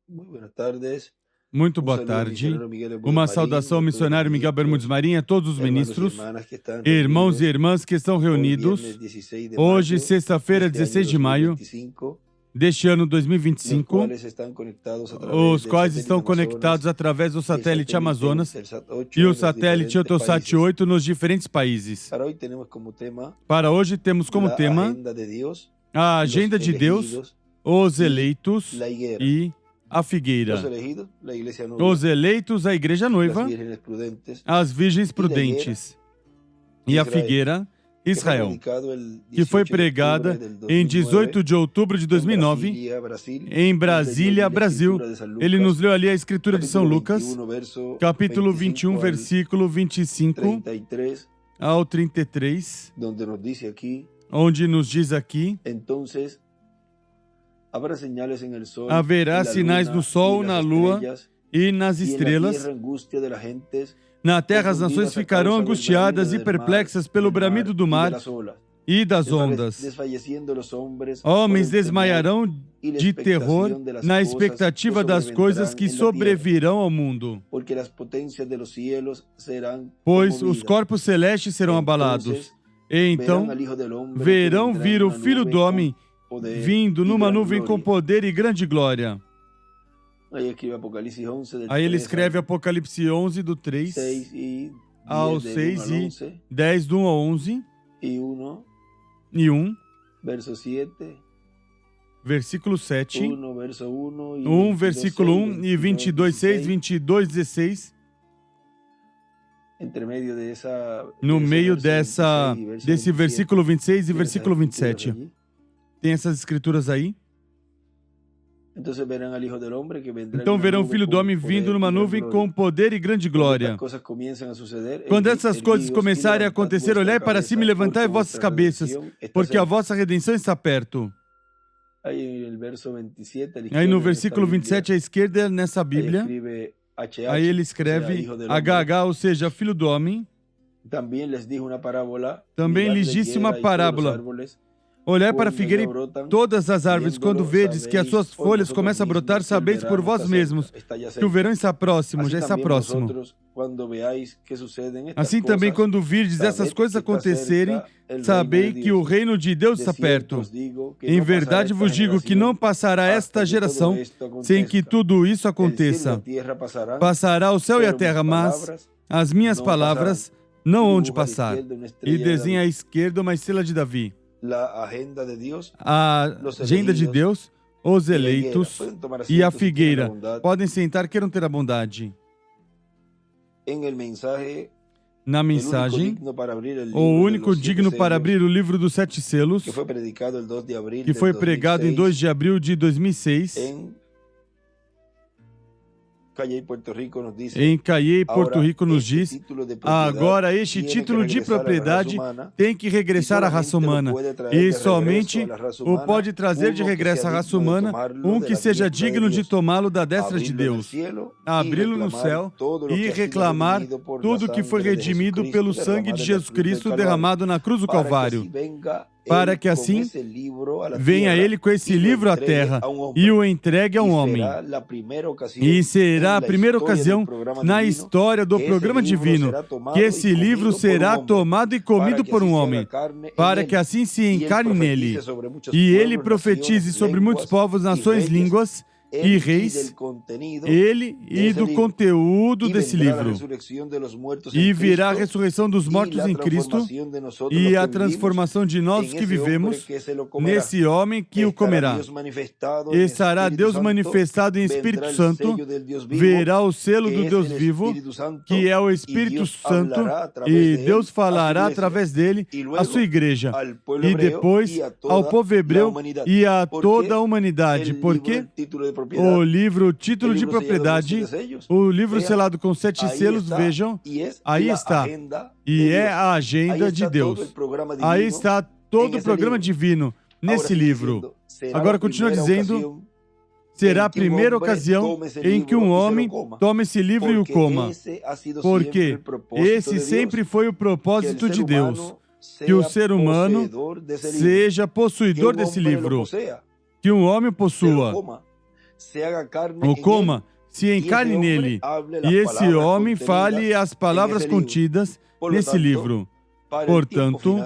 Muy buenas tardes. Muito boa tarde. Uma saudação ao missionário Miguel Bermudes Marinho, a todos os ministros, irmãos e irmãs que estão reunidos. Hoje, sexta-feira, 16 de maio deste ano 2025, os quais estão conectados através do satélite Amazonas e o satélite Eutelsat 8 nos diferentes países. Para hoje, temos como tema a agenda de Deus, os eleitos e a figueira. Os eleitos, a igreja noiva, as virgens prudentes e a figueira, Israel, que foi pregada em 18 de outubro de 2009 em Brasília, Brasil. Ele nos leu ali a escritura de São Lucas, capítulo 21, versículo 25 ao 33, onde nos diz aqui: haverá sinais no sol, na lua e nas estrelas. Na terra as nações ficarão angustiadas e perplexas pelo bramido do mar e das ondas. Homens desmaiarão de terror na expectativa das coisas que sobrevirão ao mundo, pois os corpos celestes serão abalados. E então verão vir o Filho do Homem vindo numa nuvem com poder e grande glória. Aí ele escreve Apocalipse 11, do 3 ao 6 e 10, do 1 ao 11, e 1, versículo 7, 1, versículo 1 e 22, 6, 22, 16. No meio desse versículo 26 e versículo 27. Tem essas escrituras aí? Então verão o Filho do Homem vindo numa nuvem com poder e grande glória. Quando essas coisas começarem a acontecer, olhai para cima e levantai vossas cabeças, porque a vossa redenção está perto. Aí no versículo 27 à esquerda, nessa Bíblia, aí ele escreve HH, ou seja, Filho do Homem. Também lhes disse uma parábola. Olhai para a figueira e todas as árvores, quando vedes que as suas folhas começam a brotar, sabeis por vós mesmos que o verão está próximo, já está próximo. Assim também, quando virdes essas coisas acontecerem, sabei que o reino de Deus está perto. Em verdade vos digo que não passará esta geração sem que tudo isso aconteça. Passará o céu e a terra, mas as minhas palavras não hão de passar. E desenha à esquerda uma estrela de Davi. A agenda de Deus, os eleitos e a figueira. Podem sentar, queiram ter a bondade. Na mensagem, o único digno para abrir o livro dos 7 selos, que foi pregado em 2 de abril de 2006, em Cayey, Porto Rico, nos diz: agora este título de propriedade tem que regressar à raça humana, e somente o pode trazer de regresso à raça humana um que seja digno de tomá-lo da destra de Deus, abri-lo no céu e reclamar tudo que foi redimido pelo sangue de Jesus Cristo derramado na cruz do Calvário, para que assim venha ele com esse livro à terra e o entregue a um homem. E será a primeira ocasião na história do programa divino que esse livro será tomado e comido por um homem, para que assim se encarne nele, e ele profetize sobre muitos povos, nações, línguas e reis, ele e do conteúdo desse livro. E virá a ressurreição dos mortos em Cristo e a transformação de nós que vivemos nesse homem que o comerá. Estará Deus manifestado em Espírito Santo, verá o selo do Deus vivo, que é o Espírito Santo, e Deus falará através dele à sua igreja, e depois ao povo hebreu e a toda a humanidade, porque o livro, título de propriedade, o livro selado com 7 selos, vejam, aí está, e é a agenda de Deus. Aí está todo o programa divino nesse livro. Agora continua dizendo: será a primeira ocasião em que um homem tome esse livro e o coma, porque esse sempre foi o propósito de Deus, que o ser humano seja possuidor desse livro, que um homem possua. ou coma, se encarne nele, e esse homem fale as palavras contidas nesse livro. Portanto,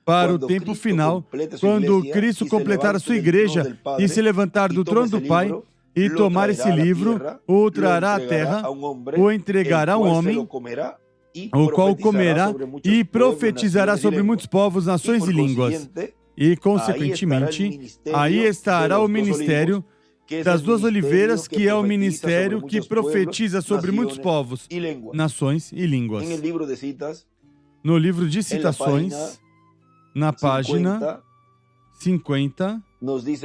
para o tempo final, quando Cristo completar a sua igreja e se levantar do trono do Pai e tomar esse livro, o trará à terra, o entregará a um homem, o qual comerá e profetizará sobre muitos povos, nações e línguas. E, consequentemente, aí estará o ministério das duas oliveiras, que é o ministério que profetiza sobre muitos povos, nações e línguas. No livro de Citações, na página 50, nos diz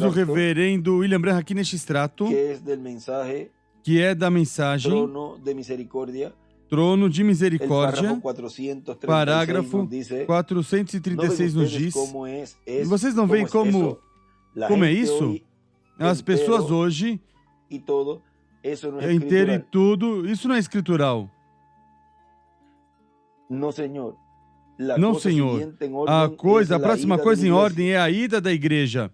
o reverendo William Branham aqui neste extrato, que é da mensagem Trono de Misericórdia, parágrafo 436 nos diz, vocês não veem como é isso? As pessoas hoje, inteiro e tudo, isso não é escritural. Não, Senhor. A próxima coisa em ordem é a ida da igreja.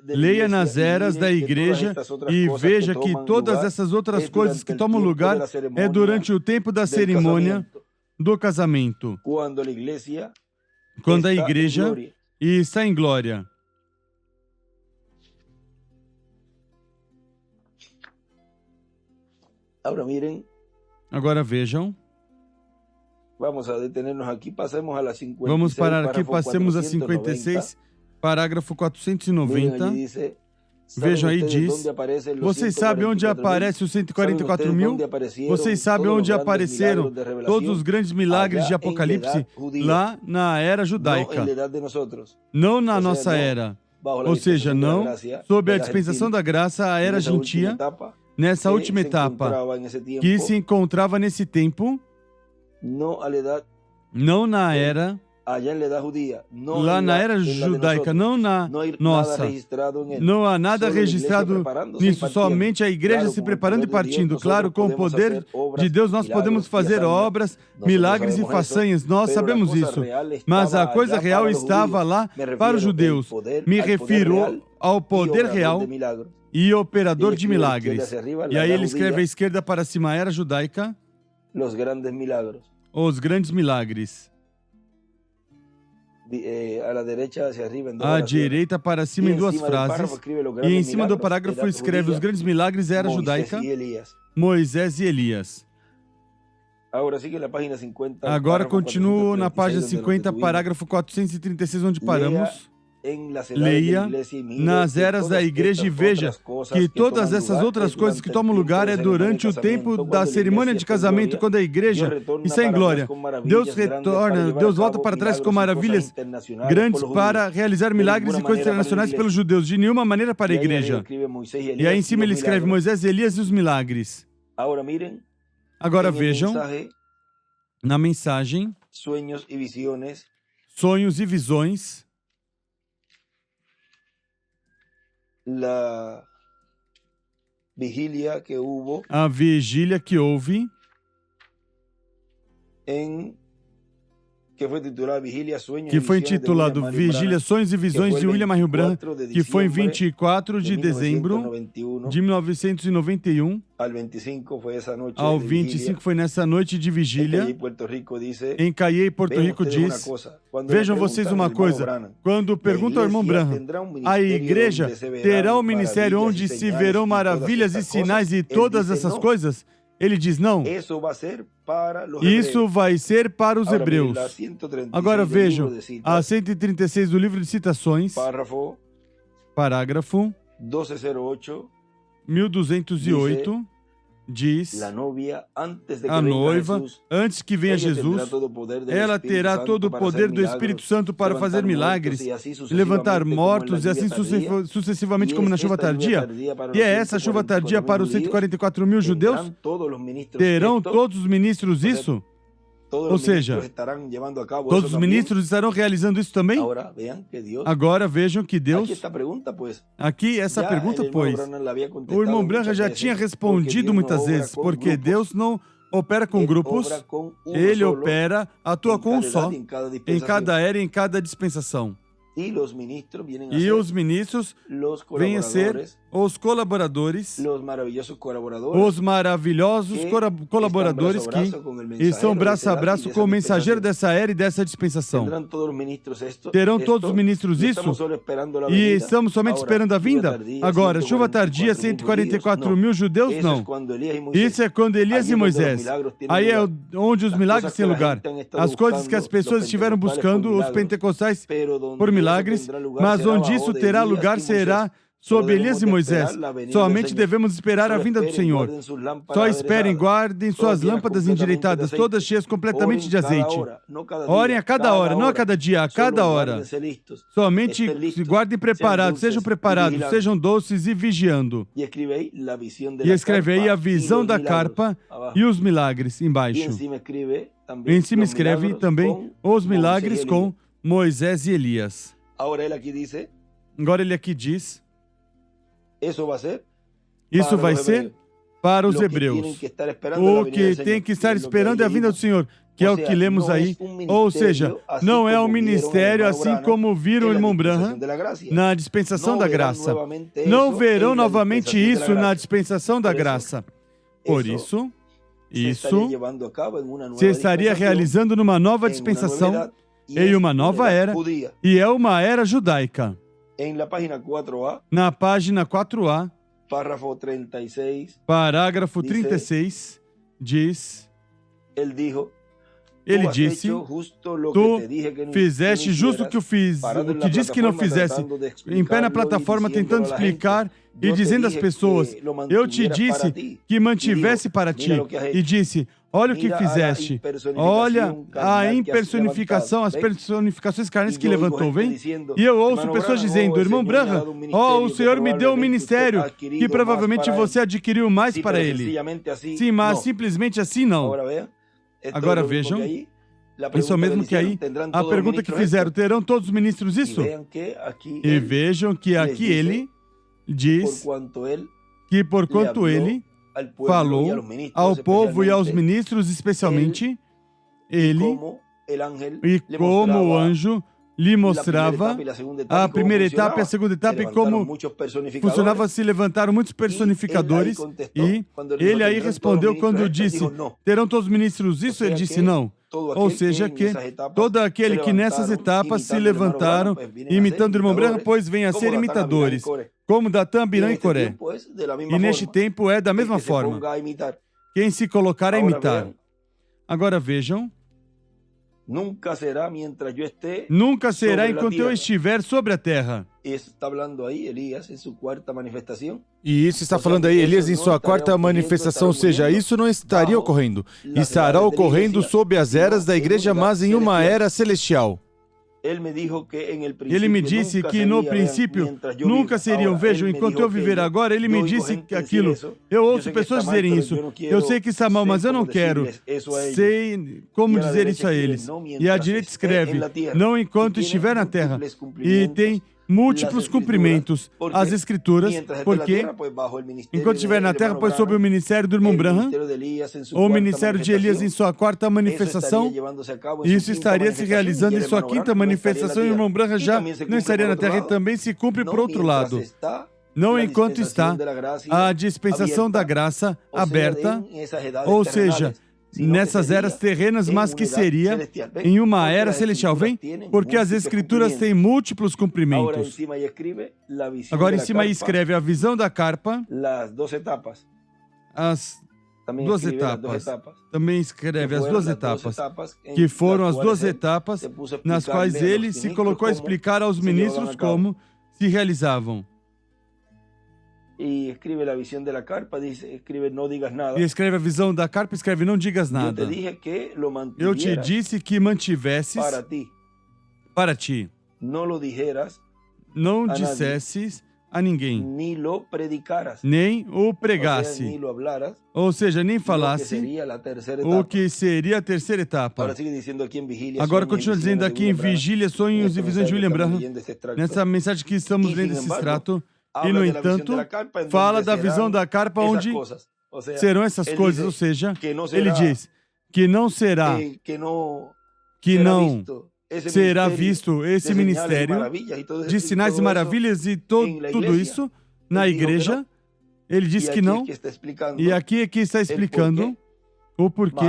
Leia nas eras da igreja e veja que todas essas outras coisas que tomam lugar é durante o tempo da cerimônia do casamento, quando a igreja está em glória. Agora vejam. Vamos parar aqui, passemos a 56, parágrafo 490. Vejam aí, diz, vocês sabem onde aparece os 144 mil? Vocês sabem onde apareceram todos os grandes milagres de Apocalipse? Lá na era judaica, não na nossa era. Ou seja, não sob a dispensação da graça, a era gentia, nessa última etapa, que se encontrava nesse tempo, não na era, lá na era judaica, não na nossa. Não há nada registrado nisso, somente a igreja se preparando e partindo. Claro, com o poder de Deus nós podemos fazer obras, milagres e façanhas, nós sabemos isso. Mas a coisa real estava lá para os judeus. Me refiro ao poder real e operador de milagres. E aí ele escreve à esquerda para cima, a era judaica, os grandes milagres. À direita para cima em duas frases, e em cima do parágrafo escreve os grandes milagres, era judaica, Moisés e Elias. Agora continuo na página 50, parágrafo 436, onde paramos. Leia nas eras da igreja e veja que todas essas outras coisas que tomam lugar é durante o tempo da cerimônia de casamento, quando a igreja está em glória. Deus retorna, Deus volta para trás com maravilhas grandes para realizar milagres e coisas internacionais pelos judeus, de nenhuma maneira para a igreja. E aí em cima ele escreve Moisés, Elias e os milagres. Agora vejam na mensagem Sonhos e Visões, a vigília que houve, que foi intitulado Vigília, Sonhos e Visões de William Marion Branham, que foi em 24 de dezembro de 1991, ao 25 foi nessa noite de vigília, em Cayey, Porto Rico, diz, vejam vocês uma coisa, quando pergunta ao irmão Branham, a igreja terá um ministério onde se verão maravilhas e sinais e todas essas coisas? Ele diz, não, isso vai ser para os hebreus. Agora vejam, a 136 do livro de Citações, parágrafo 1208, diz, a noiva, antes que venha Jesus, ela terá todo o poder do Espírito Santo para fazer milagres, levantar mortos e assim sucessivamente como na chuva tardia. E é essa chuva tardia para os 144 mil judeus? Terão todos os ministros isso? Ou seja, todos os ministros estarão realizando isso também? Agora vejam que Deus... Aqui, essa pergunta, pois, o irmão Branham já tinha respondido muitas vezes, porque Deus não opera com grupos, ele opera, atua com um só, em cada era e em cada dispensação. E os ministros vêm a ser os colaboradores, os maravilhosos colaboradores que estão braço a braço com o mensageiro dessa era e dessa dispensação. Terão todos os ministros isso? E estamos somente esperando a vinda? Agora, chuva tardia, 144 mil judeus? Não. Isso é quando Elias e Moisés. Aí é onde os milagres têm lugar. As coisas que as pessoas estiveram buscando, os pentecostais, por milagres, mas onde isso terá lugar será sob Elias e Moisés. Somente devemos esperar a vinda do Senhor. Só esperem, guardem suas lâmpadas endireitadas, todas cheias completamente de azeite. Orem a cada hora, não a cada dia, a cada hora. Somente se guardem preparados, sejam doces e vigiando. E escreve aí a visão da carpa e os milagres embaixo. Em cima escreve também os milagres com Moisés e Elias. Agora ele aqui diz: isso vai ser para os hebreus. O que tem que estar esperando é a vinda do Senhor, que é o que lemos aí. Ou seja, não é um ministério assim como viram o irmão Branham na dispensação da graça. Não verão novamente isso na dispensação da graça. Por isso se estaria realizando numa nova dispensação, em uma nova era, e é uma era judaica. Na página 4A, parágrafo 36, diz: ele disse, tu fizeste justo o que disse que não fizesse, em pé na plataforma tentando explicar e dizendo às pessoas, eu te disse que mantivesse para ti, e disse, olha o que fizeste, olha a impersonificação, as personificações carnais que levantou, vem? E eu ouço pessoas dizendo, irmão Branham, o Senhor me deu um ministério que provavelmente você adquiriu mais para ele. Sim, mas simplesmente assim não. Agora vejam, isso mesmo que aí, a pergunta que fizeram, terão todos os ministros isso? E vejam que aqui ele diz que porquanto ele falou ao povo e aos ministros especialmente, ele, e como o anjo lhe mostrava a primeira etapa e a segunda etapa, e como funcionava, se levantaram muitos personificadores, e ele aí respondeu quando disse, terão todos os ministros isso? Ele disse não. Ou seja, que todo aquele que nessas etapas se levantaram, imitando o irmão Branham, pois vem a ser imitadores, como Datã, Abiram e Coré. E neste tempo é da mesma forma. Quem se colocar a imitar. Agora vejam, nunca será enquanto eu estiver sobre a terra. E isso está falando aí Elias em sua quarta manifestação, ou seja, isso não estaria ocorrendo. Estará ocorrendo sob as eras da igreja, mas em uma era celestial. Ele me disse que no princípio nunca seriam. Vejam, enquanto eu viver agora, ele me disse aquilo. Eu ouço pessoas dizerem isso. Eu sei que está mal, mas eu não quero. Sei como dizer isso a eles. E a direita escreve, não enquanto estiver na terra. E tem múltiplos cumprimentos as escrituras, porque enquanto estiver na terra, pois sob o ministério do irmão Branham, ou o ministério de Elias em sua quarta manifestação, isso estaria se realizando em sua quinta manifestação, e o irmão Branham já não estaria na terra, e também se cumpre por outro lado. Não enquanto está a dispensação da graça aberta, ou seja, nessas eras terrenas, mas que seria em uma era celestial. Vem? Porque as escrituras têm múltiplos cumprimentos. Agora em cima aí escreve a visão da carpa, as duas etapas. Também escreve as duas etapas, que foram as duas etapas nas quais ele se colocou a explicar aos ministros como se realizavam. E escreve a visão da carpa, escreve não digas nada. E escreve a visão da carpa, escreve não digas nada. Eu te disse que mantivesses para ti. Não dissesses a ninguém. Nem o pregasse. Ou seja, nem falasse o que seria a terceira etapa. Agora continua dizendo aqui em Vigília, Sonhos e Visões de William Branham, nessa mensagem que estamos lendo esse extrato. E, no entanto, fala da visão da carpa, onde serão essas coisas, ou seja, ele diz que não será, que não será visto esse ministério de sinais e maravilhas e tudo isso na igreja. Ele diz que não, e aqui é que está explicando o porquê.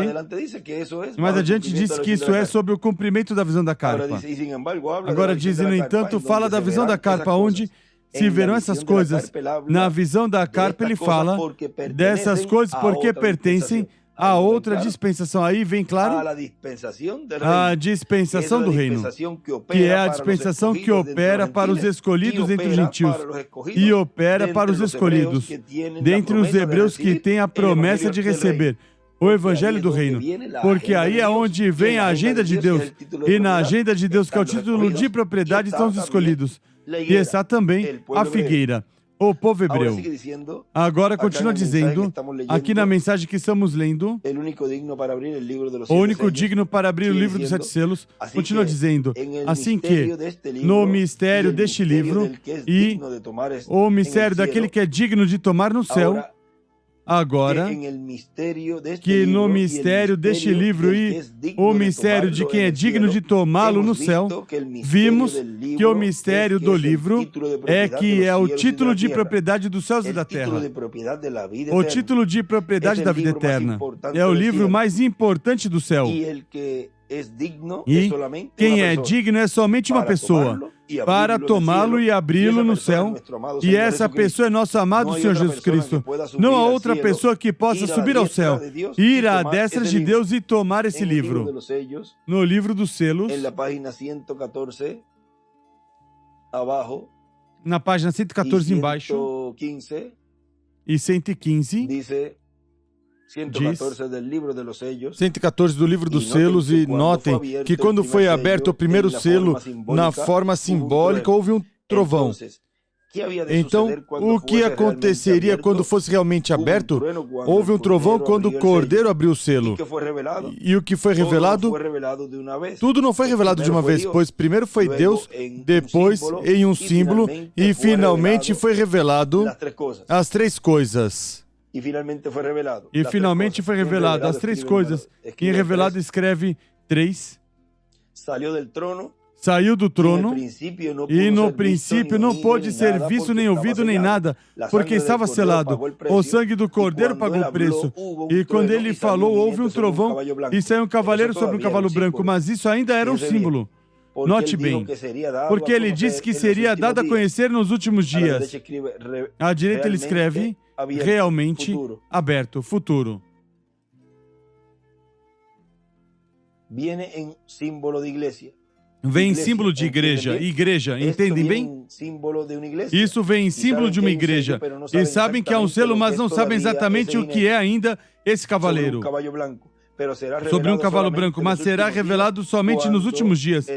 Mais adiante diz que isso é sobre o cumprimento da visão da carpa. Agora diz, no entanto, fala da visão da carpa, onde se verão essas coisas. Na visão da carpa ele fala dessas coisas porque pertencem a outra dispensação. Aí vem, claro, a dispensação do reino, que é a dispensação que opera para os escolhidos entre os gentios e opera para os escolhidos dentre os hebreus que têm a promessa de receber o evangelho do reino, porque aí é onde vem a agenda de Deus, e na agenda de Deus, que é o título de propriedade, estão os escolhidos, e está também a figueira, o povo hebreu. Agora continua dizendo, aqui na mensagem que estamos lendo, o único digno para abrir o livro dos 7 selos, continua dizendo, assim que no mistério deste livro e o mistério daquele que é digno de tomar no céu, agora, que no mistério deste livro e o mistério de quem é digno de tomá-lo no céu, vimos que o mistério do livro que é o título de propriedade dos céus e da terra. O título de propriedade da vida eterna. É o livro mais importante do céu. E quem é digno é somente uma pessoa para tomá-lo e abri-lo no céu, e essa pessoa é nosso amado Senhor Jesus Cristo. Não há outra pessoa que possa subir ao céu, ir à destra de Deus e tomar esse livro. No livro dos selos, na página 114 embaixo, e 115, diz 114 do livro dos selos, e notem que quando foi aberto o primeiro selo na forma simbólica, houve um trovão. Então, o que aconteceria quando fosse realmente aberto? Houve um trovão quando o Cordeiro abriu o selo. E o que foi revelado? Tudo não foi revelado de uma vez, pois primeiro foi Deus, depois em um símbolo, e finalmente foi revelado as 3 coisas. E finalmente foi revelado as 3 coisas. Quem é revelado escreve 3. Saiu do trono e no princípio não pôde ser visto, nem ouvido, nem nada, porque estava selado. O sangue do Cordeiro pagou o preço. E quando ele falou, houve um trovão e saiu um cavaleiro sobre um cavalo branco. Mas isso ainda era um símbolo. Note bem, porque ele disse que seria dado a conhecer nos últimos dias. À direita ele escreve realmente aberto, futuro. Vem em símbolo de igreja, entendem bem? Isso vem em símbolo de uma igreja. E sabem que há um selo, mas não sabem exatamente o que é ainda esse cavaleiro. Sobre um cavalo branco, mas será revelado somente nos últimos dias,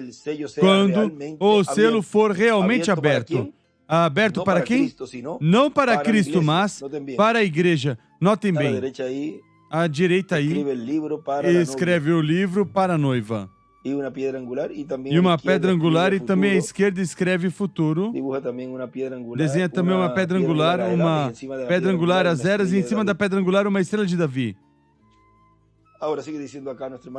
quando o selo for realmente aberto. Aberto para quem? Não para Cristo, mas para a igreja. Notem bem, à direita aí, escreve o livro para a noiva. E uma pedra angular, e também à esquerda escreve futuro. Desenha também uma pedra angular, as eras, e em cima da pedra angular uma estrela de Davi.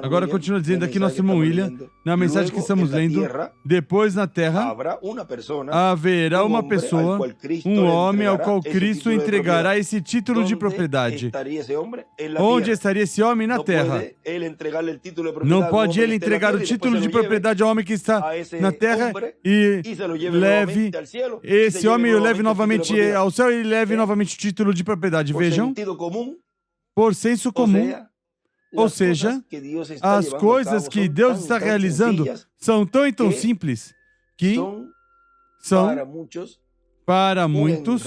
Agora continua dizendo aqui nosso irmão William, na mensagem que estamos lendo, depois na terra haverá uma pessoa, um homem ao qual Cristo entregará esse título de propriedade. Onde estaria esse homem? Na terra. Não pode ele entregar o título de propriedade ao homem que está na terra e leve esse homem e o leve novamente ao céu e leve novamente o título de propriedade. Vejam, por senso comum. Ou seja, as coisas que Deus está realizando são tão e tão simples que são, para muitos,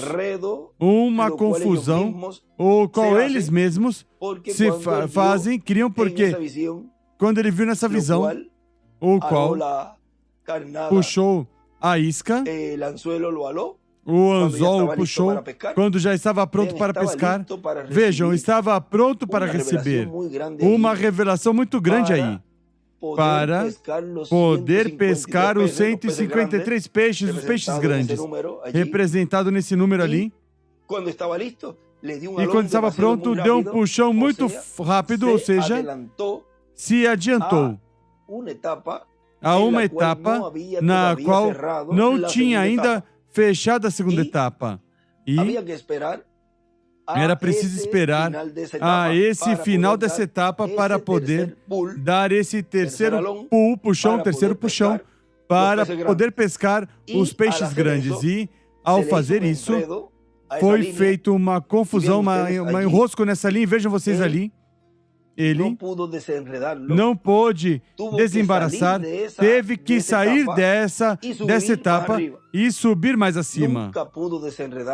uma confusão, o qual eles mesmos se fazem, criam, porque quando ele viu nessa visão, o qual puxou a isca, o anzol o puxou quando já estava pronto para pescar. Vejam, estava pronto para receber uma revelação muito grande aí, para poder pescar os 153 peixes, os peixes grandes, representado nesse número ali. E quando estava pronto, deu um puxão muito rápido, ou seja, se adiantou a uma etapa na qual não tinha ainda fechado a segunda etapa. E era preciso esperar a esse final dessa etapa para poder dar esse terceiro puxão, para poder pescar os peixes grandes. E, ao fazer isso, foi feito uma confusão, um enrosco nessa linha. Vejam vocês ali. Ele não pôde desembaraçar, teve que sair dessa etapa e subir mais acima.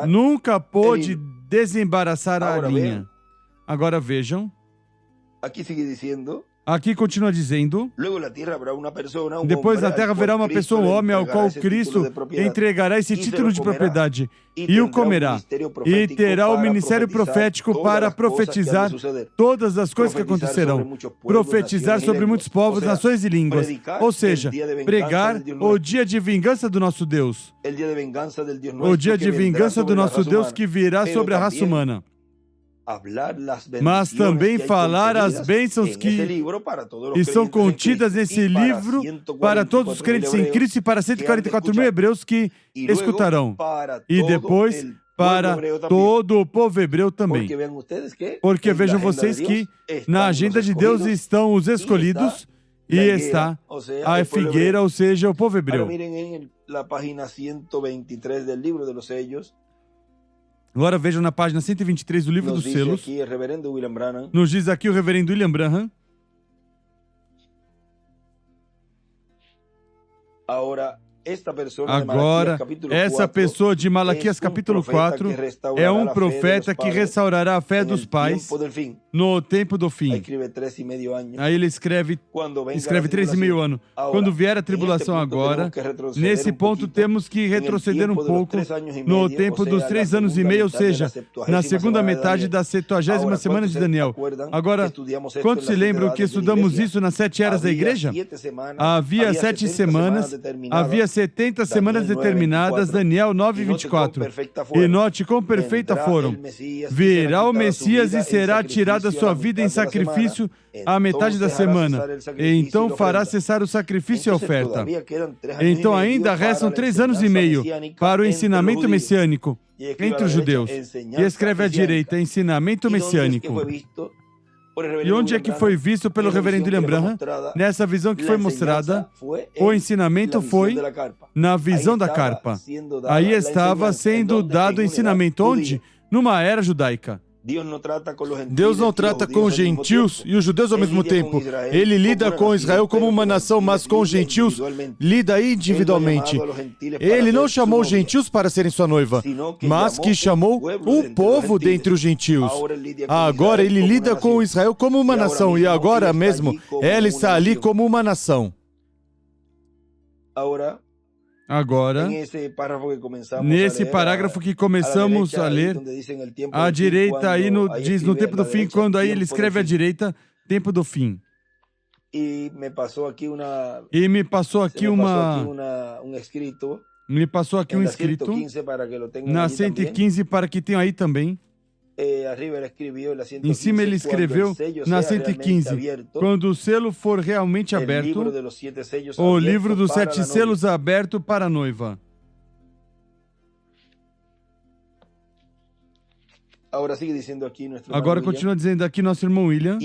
Nunca pôde desembaraçar a linha. Agora vejam. Aqui continua dizendo: depois na terra haverá uma pessoa, um homem, ao qual Cristo entregará esse título de propriedade e o comerá. E terá o ministério profético para profetizar todas as coisas que acontecerão. Profetizar sobre muitos povos, nações e línguas. Ou seja, pregar o dia de vingança do nosso Deus. O dia de vingança do nosso Deus que virá sobre a raça humana. Mas também falar as bênçãos que estão contidas nesse livro para todos os crentes em Cristo e para 144 mil hebreus que escutarão. E depois para todo o povo hebreu também. Porque vejam vocês que na agenda de Deus estão os escolhidos e está a figueira, ou seja, o povo hebreu. Agora vejam na página 123 do livro dos selos. Nos diz aqui o reverendo William Branham. Agora, essa pessoa de Malaquias capítulo 4 é um profeta que restaurará a fé dos pais no tempo do fim. Aí ele escreve 3,5 anos. Quando vier a tribulação agora, nesse ponto temos que retroceder um pouco no tempo dos 3 anos e meio, ou seja, na segunda metade da 70ª semana de Daniel. Agora, quantos se lembram que estudamos isso nas 7 eras da igreja? Havia 7 semanas, havia 70 semanas determinadas, Daniel 9:24. E note quão perfeita foram. Virá o Messias e será tirada a sua vida em sacrifício à metade da semana. E então fará cessar o sacrifício e a oferta. Então ainda restam 3 anos e meio para o ensinamento messiânico entre os judeus. E escreve à direita, ensinamento messiânico. E onde é que foi visto pelo reverendo William Branham? Nessa visão que foi mostrada, o ensinamento foi na visão da carpa. Aí estava sendo dado o ensinamento. Onde? Numa era judaica. Deus não trata com os gentios e os judeus ao mesmo tempo. Ele lida com Israel como uma nação, mas com os gentios lida individualmente. Ele não chamou os gentios para serem sua noiva, mas que chamou um povo dentre os gentios. Agora ele lida com Israel como uma nação, e agora mesmo ela está ali como uma nação. Agora, nesse parágrafo que começamos a ler, à direita aí diz no tempo do fim, quando aí ele escreve à direita, tempo do fim. E me passou aqui um escrito na 115 para que tenha aí também. Em cima ele escreveu na 115, quando o selo for realmente aberto, o livro dos 7 selos aberto para a noiva. Agora continua dizendo aqui nosso irmão William,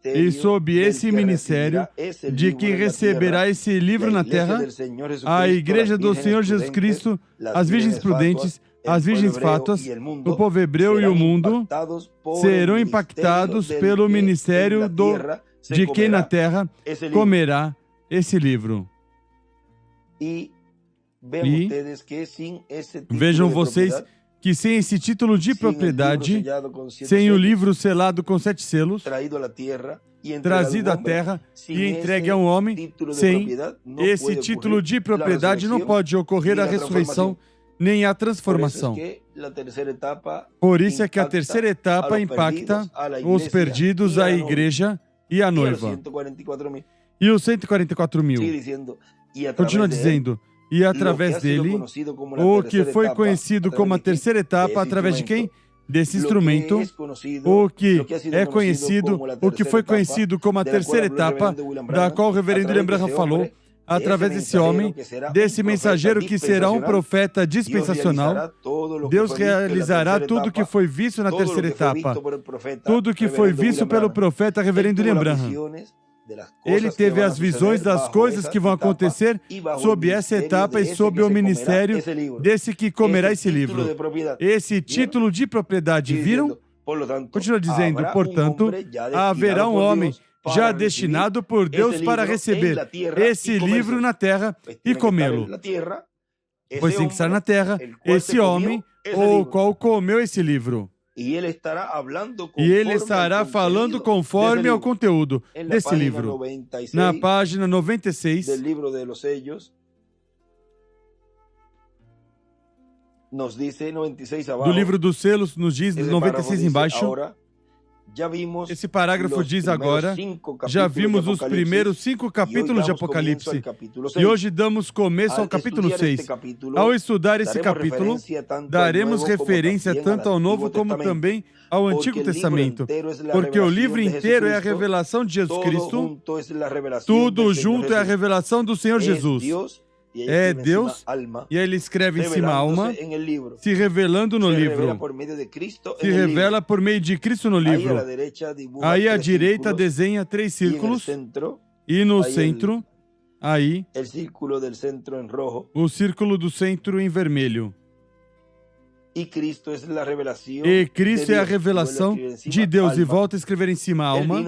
e sob esse ministério de que receberá esse livro na terra, a igreja do Senhor Jesus Cristo, as virgens prudentes, as virgens fátuas, o povo hebreu e o mundo serão impactados pelo ministério de quem na terra comerá esse livro. E vejam vocês que sem esse título de propriedade, sem o livro selado com 7 selos, trazido à terra e entregue a um homem, sem esse título de propriedade não pode ocorrer a ressurreição nem a transformação. Por isso é que a terceira etapa impacta os perdidos, a igreja e a noiva. E os 144 mil. Continua dizendo, e através dele, o que foi conhecido como a terceira etapa, através de quem? desse instrumento, o que é conhecido, o que foi conhecido como a terceira etapa, da qual o reverendo William Branham falou, através desse homem, desse mensageiro que será um profeta dispensacional. Deus realizará tudo o que foi visto na terceira etapa, tudo o que foi visto pelo profeta reverendo William Branham. Ele teve as visões das coisas que vão acontecer sob essa etapa e sob o ministério desse que comerá esse livro. Esse título de propriedade, viram? Continua dizendo, portanto, haverá um homem já destinado por Deus para receber esse livro na terra e comê-lo. Pois tem que estar na terra esse homem, o qual comeu esse livro. E ele estará falando conforme ao conteúdo desse livro. Na página 96 do livro dos selos, nos diz, 96 embaixo, esse parágrafo diz agora, já vimos os primeiros 5 capítulos de Apocalipse, e hoje damos começo ao capítulo 6. Ao estudar esse capítulo, daremos referência tanto ao Novo como também ao Antigo Testamento, porque o livro inteiro é a revelação de Jesus Cristo, tudo junto é a revelação do Senhor Jesus. É Deus, e ele escreve em cima alma, se revelando no livro. Se revela por meio de Cristo no livro. Aí à direita desenha 3 círculos, e no centro, aí, o círculo do centro em vermelho. E Cristo é a revelação de Deus. E volta a escrever em cima alma.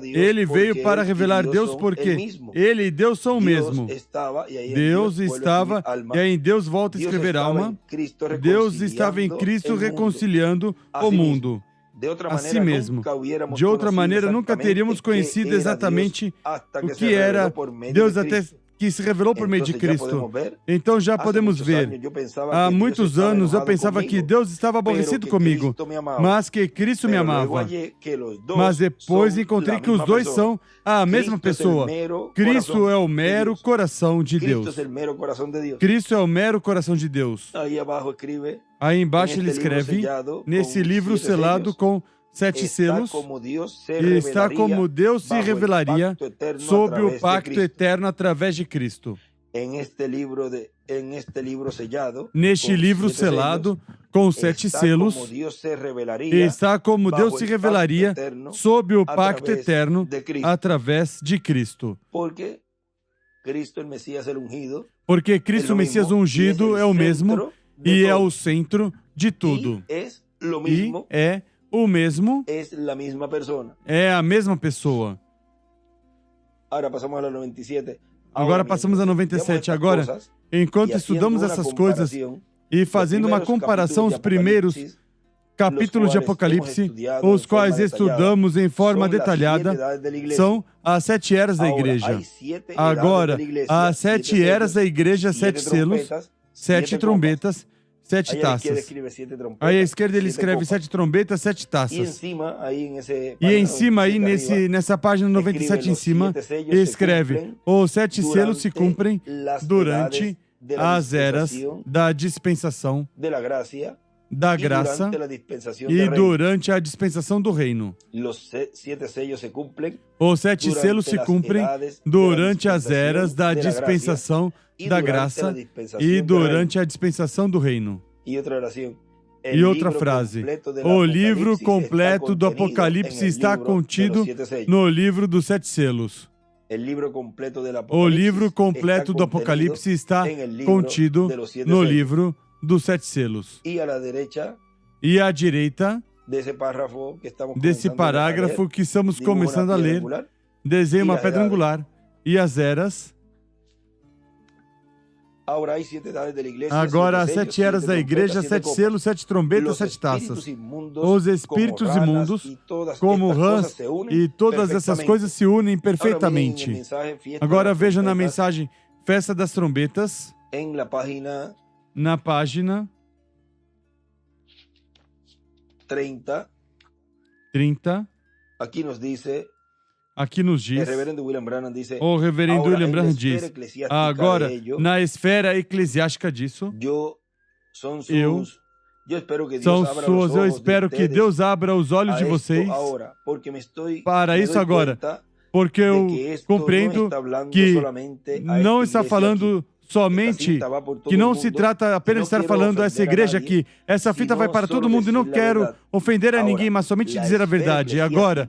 Ele veio para revelar Deus porque Ele e Deus são o mesmo. Deus estava, e aí em Deus volta a escrever alma. Deus estava em Cristo reconciliando o mundo a si mesmo. De outra maneira, nunca teríamos conhecido exatamente o que era Deus até que se revelou por meio de Cristo. Então já podemos ver. Há muitos anos eu pensava que Deus estava aborrecido comigo, mas que Cristo me amava. Mas depois encontrei que os dois são a mesma pessoa. Cristo é o mero coração de Deus. Cristo é o mero coração de Deus. Aí embaixo ele escreve, nesse livro selado com 7 selos, e está como Deus se revelaria sobre o pacto eterno através de Cristo. Neste livro selado, com 7 selos, está como Deus se revelaria sobre o pacto eterno através de Cristo. Porque Cristo, o Messias ungido, é o mesmo e é o centro de tudo. E é o mesmo, é a mesma pessoa. Agora passamos a 97. Agora, enquanto estudamos essas coisas e fazendo uma comparação, os primeiros capítulos de Apocalipse, os quais estudamos em forma detalhada, são as 7 eras da igreja. Agora, as 7 eras da igreja, 7 selos, 7 trombetas, 7 taças. Aí à esquerda ele escreve 7 trombetas, 7 taças. E em cima aí, nessa página 97 em cima, escreve: os 7 selos se cumprem durante as eras da dispensação da graça e durante a dispensação do reino. Os 7 selos se cumprem durante as eras da dispensação da graça e durante a dispensação do reino. E outra frase: o livro completo do Apocalipse está contido no livro dos 7 selos. O livro completo do Apocalipse está contido no livro dos 7 selos. E à direita desse parágrafo que estamos começando a ler, desenha uma pedra angular e as eras. Agora, as 7 eras da igreja, 7 selos, 7 trombetas, 7 taças. Os espíritos imundos, como rãs, e todas essas coisas se unem perfeitamente. Agora vejam na mensagem Festa das Trombetas, na página 30. Aqui nos diz, o reverendo William Branham diz, agora, na esfera eclesiástica disso, eu são suas. Eu espero que Deus abra os olhos de vocês para isso agora, porque eu compreendo que não está falando somente, que não se trata apenas de estar falando a essa igreja aqui. Essa fita vai para todo mundo e não quero ofender a ninguém, mas somente dizer a verdade. Agora,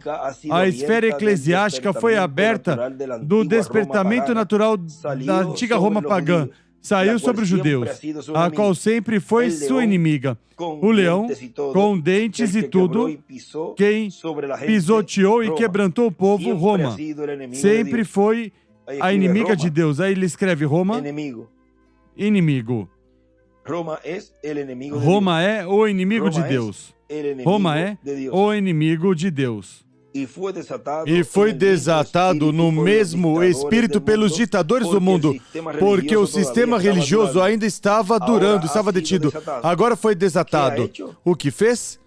a esfera eclesiástica foi aberta do despertamento natural da antiga Roma pagã. Saiu sobre os judeus, a qual sempre foi sua inimiga. O leão, com dentes e tudo, quem pisoteou e quebrantou o povo, Roma, sempre foi a inimiga de Deus. Aí ele escreve Roma, inimigo. Roma é o inimigo de Deus. Roma é o inimigo de Deus. E foi desatado no mesmo espírito pelos ditadores do mundo, porque o sistema religioso ainda estava durando, estava detido. Agora foi desatado. O que fez?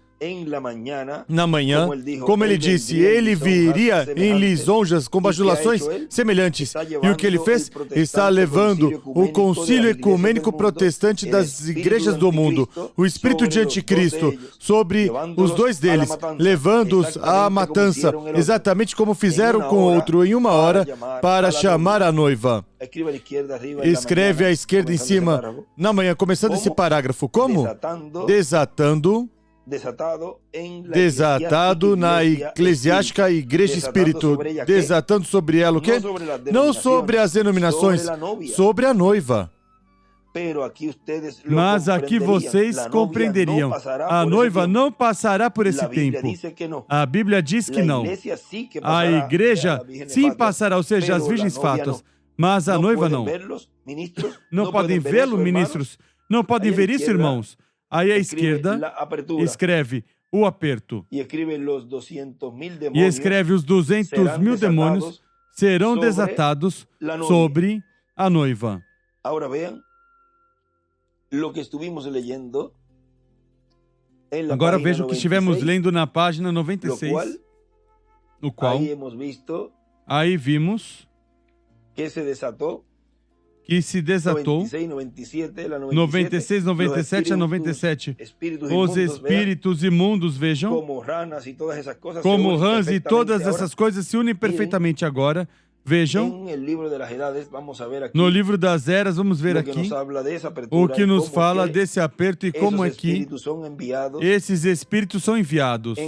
Na manhã, como ele disse, ele viria em lisonjas com bajulações semelhantes. E o que ele fez? Está levando o concílio ecumênico protestante das igrejas do mundo, o espírito de anticristo, sobre os dois deles, levando-os à matança, exatamente como fizeram com outro em uma hora, para chamar a noiva. Escreve à esquerda em cima, na manhã, começando esse parágrafo. Como? Desatado na eclesiástica igreja espírito, desatando sobre ela o quê? Não sobre as denominações, sobre a noiva. Mas aqui vocês compreenderiam, a noiva não passará por esse tempo. A Bíblia diz que não. A igreja sim passará, ou seja, as virgens fatas, mas a noiva não. Não podem vê-lo, ministros? Não podem ver isso, irmãos? Aí à esquerda escreve o aperto. E escreve os 200 mil demônios serão desatados sobre a noiva. Agora veja o que estivemos lendo na página 96, no qual aí vimos que se desatou, 96, 97 a 97, os espíritos imundos, vejam, como rãs e todas essas coisas se unem perfeitamente agora. Vejam, no livro das eras, vamos ver aqui o que nos fala desse aperto e como é que esses espíritos são enviados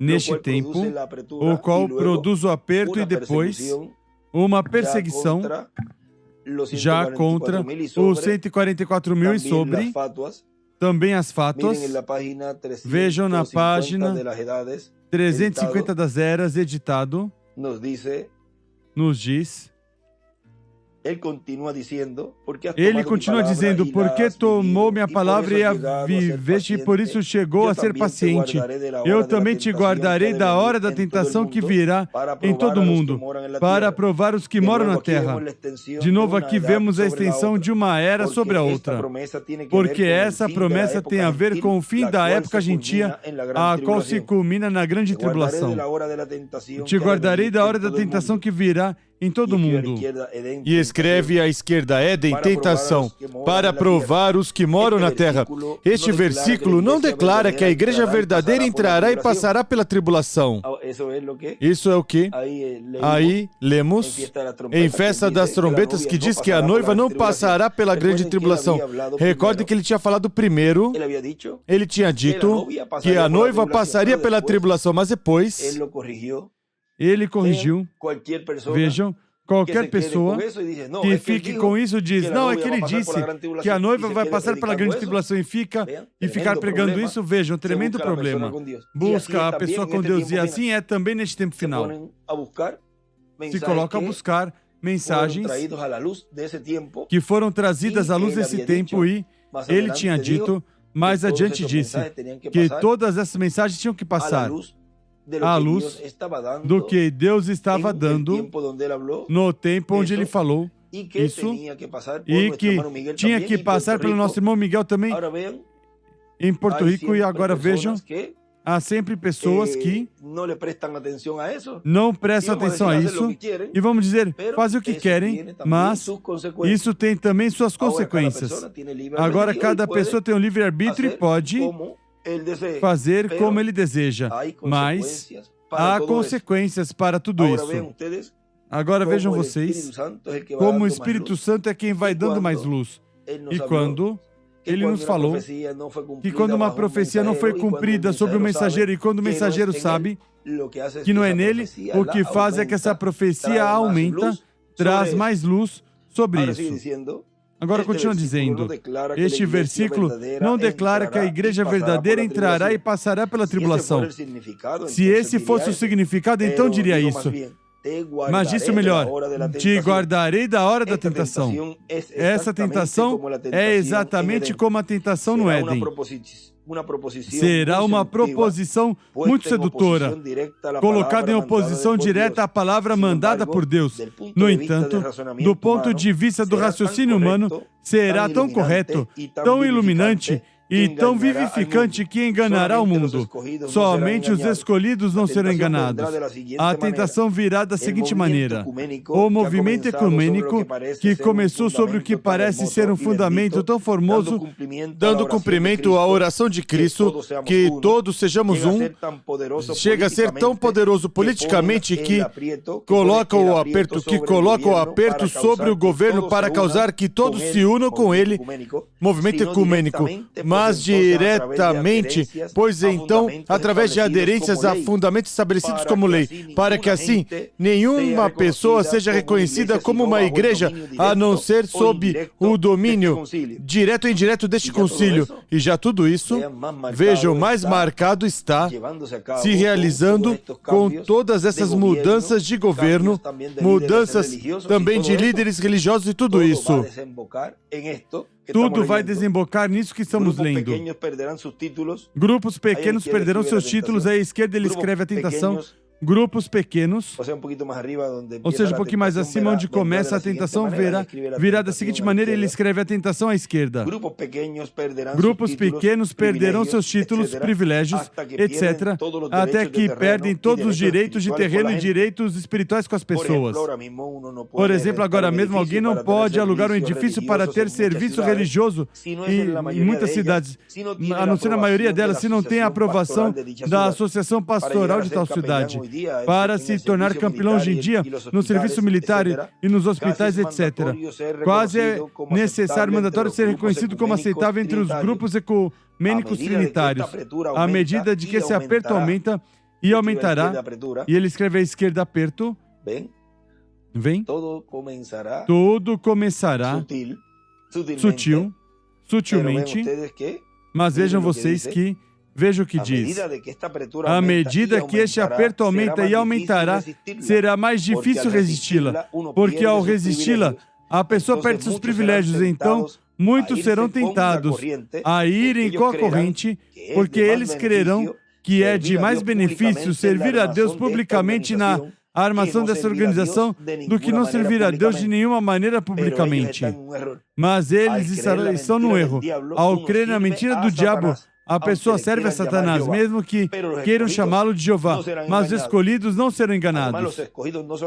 neste tempo, o qual produz o aperto e depois uma perseguição já contra os 144 mil e sobre também as fátuas. Vejam na página 350 das eras, editado, nos diz, ele continua dizendo, porque tomou minha palavra e a viveste, e por isso chegou a ser paciente. Eu também te guardarei da hora da tentação que virá em todo o mundo, para provar os que moram na terra. De novo aqui vemos a extensão de uma era sobre a outra, porque essa promessa tem a ver com o fim da época gentia, a qual se culmina na grande tribulação. Te guardarei da hora da tentação que virá em todo o mundo. E escreve à esquerda, Éden, tentação, para provar os que moram na terra. Este versículo não declara que a igreja verdadeira entrará e passará pela tribulação. Isso é o que? Aí lemos em Festa das Trombetas que diz que a noiva não passará pela grande tribulação. Recorde que ele tinha falado primeiro, ele tinha dito que a noiva passaria pela tribulação, mas depois ele corrigiu. Vejam, qualquer pessoa que fique com isso diz, não, é que ele disse que a noiva vai passar pela grande tribulação e ficar pregando isso. Vejam, tremendo problema. Busca a pessoa com Deus e assim é também neste tempo final. Se coloca a buscar mensagens que foram trazidas à luz desse tempo e ele tinha dito, mais adiante disse, que todas essas mensagens tinham que passar à luz do que Deus estava dando no tempo onde ele falou isso, e que tinha que passar pelo nosso irmão Miguel também em Porto Rico. E agora vejam, há sempre pessoas que não prestam atenção a isso e vamos dizer, fazem o que querem, mas isso tem também suas consequências. Agora, cada pessoa tem um livre-arbítrio e pode fazer como ele deseja, mas há consequências para tudo isso. Agora vejam vocês como o Espírito Santo é quem vai dando mais luz. E quando ele nos falou que quando uma profecia não foi cumprida sobre o mensageiro, e quando o mensageiro sabe que não é nele, o que faz é que essa profecia aumenta, traz mais luz sobre isso. Agora continua dizendo, este versículo não declara que a igreja verdadeira entrará e passará pela tribulação. Se esse fosse o significado, então diria isso. Mas disse o melhor, te guardarei da hora da tentação. Essa tentação é exatamente como a tentação no Éden. Será uma proposição muito sedutora, colocada em oposição direta à palavra mandada por Deus. No entanto, do ponto de vista do raciocínio humano, será tão correto, tão iluminante e tão vivificante que enganará o mundo. Somente os escolhidos não serão enganados. A tentação virá da seguinte maneira. O movimento ecumênico, que começou sobre o que parece ser um fundamento tão formoso, dando cumprimento à oração de Cristo, que todos sejamos um, chega a ser tão poderoso politicamente que coloca o aperto sobre o governo para causar que todos se unam com ele, movimento ecumênico, mas diretamente, pois então, através de aderências a fundamentos estabelecidos como lei, para que assim nenhuma pessoa seja reconhecida como uma igreja, a não ser sob o domínio direto ou indireto deste concílio. E já tudo isso, vejam, mais marcado está se realizando com todas essas mudanças de governo, mudanças também de líderes religiosos e tudo isso. Tudo vai desembocar nisso que estamos lendo. Grupos pequenos perderão seus títulos. À esquerda ele escreve a tentação. Grupos pequenos, ou seja, um pouquinho mais acima, onde começa a tentação, virá da seguinte maneira, ele escreve a tentação à esquerda. Grupos pequenos perderão seus títulos, privilégios, etc., até que perdem todos os direitos de terreno e direitos espirituais com as pessoas. Por exemplo, agora mesmo, alguém não pode alugar um edifício para ter serviço religioso em muitas cidades, a não ser na maioria delas, se não tem a aprovação da Associação Pastoral de tal cidade. Para se tornar campeão hoje em dia, no serviço militar e nos hospitais, etc. Quase é necessário, mandatório, ser reconhecido como aceitável entre os grupos ecumênicos trinitários. À medida de que esse aperto aumenta e aumentará, e ele escreve à esquerda aperto, vem, tudo começará sutilmente, mas vejam vocês que veja o que diz. À medida que este aperto aumenta e aumentará, será mais difícil resisti-la, porque ao resisti-la, a pessoa perde seus privilégios. Então, muitos serão tentados a irem com a corrente, porque eles crerão que é de mais benefício servir a Deus publicamente na armação dessa organização do que não servir a Deus de nenhuma maneira publicamente. Mas eles estão no erro. Ao crer na mentira do diabo, a pessoa serve a Satanás, mesmo que queiram chamá-lo de Jeová, mas os escolhidos não serão enganados.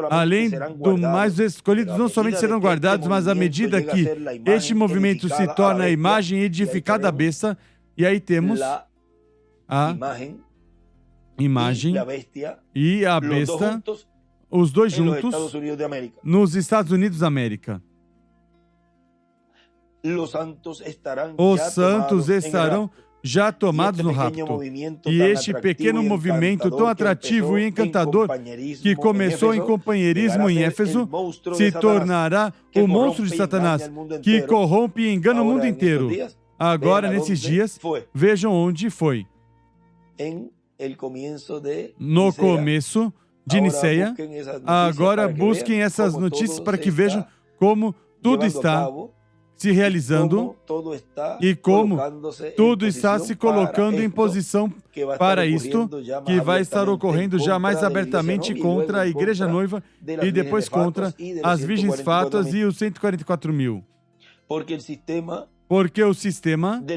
Além do mais, os escolhidos não somente serão guardados, mas à medida que este movimento se torna a imagem edificada da besta, e aí temos a imagem e a besta, os dois juntos, nos Estados Unidos da América. Os santos estarão já tomados no rapto. E este pequeno movimento tão atrativo e encantador que começou em companheirismo em Éfeso se tornará o monstro de Satanás, que corrompe e engana o mundo inteiro. Agora, nesses dias, vejam onde foi. No começo de Niceia. Agora busquem essas notícias para que vejam como tudo está se realizando e como tudo está se colocando em posição para isto, que vai estar ocorrendo já mais abertamente contra a Igreja Noiva e depois contra as Virgens Fátuas e os 144 mil. Porque o sistema da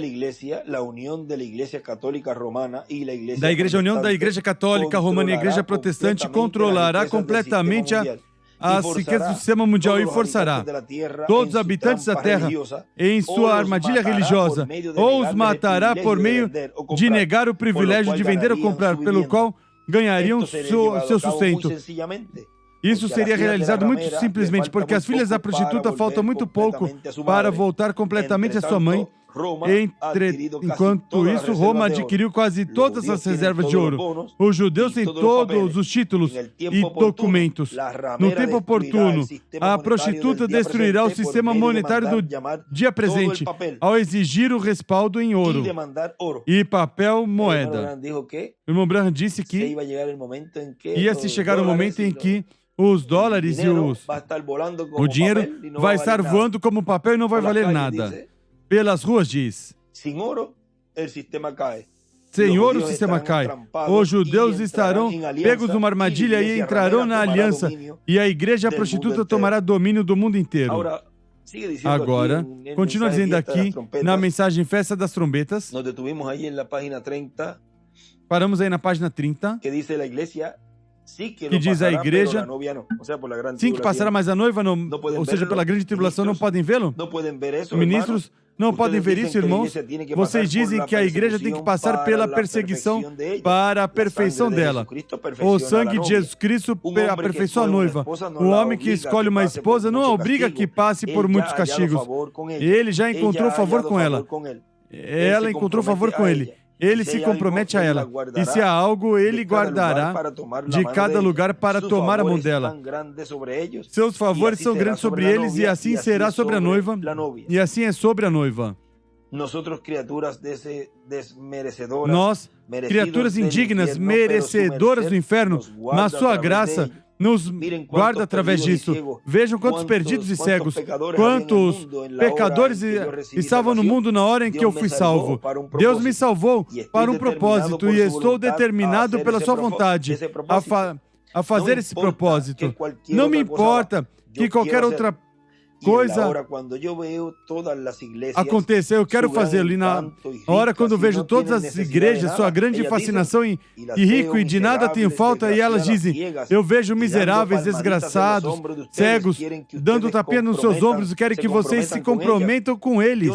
Igreja União da Igreja Católica Romana e a Igreja Protestante controlará completamente as riquezas do sistema mundial e forçará todos os habitantes da Terra em sua armadilha religiosa, ou os matará por meio de negar o privilégio de vender ou comprar, pelo qual ganhariam seu sustento. Isso seria realizado muito simplesmente porque as filhas da prostituta faltam muito pouco para voltar completamente à sua mãe. Enquanto isso, Roma adquiriu quase todas as reservas de ouro. Os judeus têm todos os títulos e documentos. No tempo oportuno, a prostituta destruirá o sistema monetário do dia presente ao exigir o respaldo em ouro e papel moeda. O irmão Branham disse que ia se chegar o momento em que os dólares e o dinheiro vai estar voando como papel e não vai valer nada. Pelas ruas diz: sem ouro, o sistema cai. Os judeus estarão pegos numa armadilha e entrarão na aliança, e a igreja prostituta tomará domínio do mundo inteiro. Agora, continua dizendo aqui, na mensagem Festa das Trombetas, paramos aí na página 30, que diz a igreja, sim que passará, mas a noiva não, ou seja, pela grande tribulação não podem vê-lo? Ministros não podem ver isso, irmãos? Vocês dizem que a igreja tem que passar pela perseguição para a perfeição dela. O sangue de Jesus Cristo aperfeiçoa a noiva. O homem que escolhe uma esposa não a obriga que passe por muitos castigos. Ele já encontrou favor com ela. Ela encontrou favor com ele. Ele se compromete a ela, e se há algo, ele guardará de cada lugar para tomar a mão dela. Seus favores são grandes sobre eles, e assim será sobre a noiva, e assim é sobre a noiva. Nós, criaturas indignas, merecedoras do inferno, na sua graça, nos guarda através disso. Vejam quantos perdidos e cegos, quantos pecadores estavam no mundo na hora em que eu fui salvo. Deus me salvou para um propósito e estou determinado pela sua vontade a fazer esse propósito. Não me importa que qualquer outra coisa aconteça, eu quero fazê-lo. E na hora quando eu vejo todas as igrejas, sua grande fascinação e rico e de nada tenho falta, e elas dizem, eu vejo miseráveis, desgraçados, cegos, dando tapinha nos seus ombros e querem que vocês se comprometam com eles.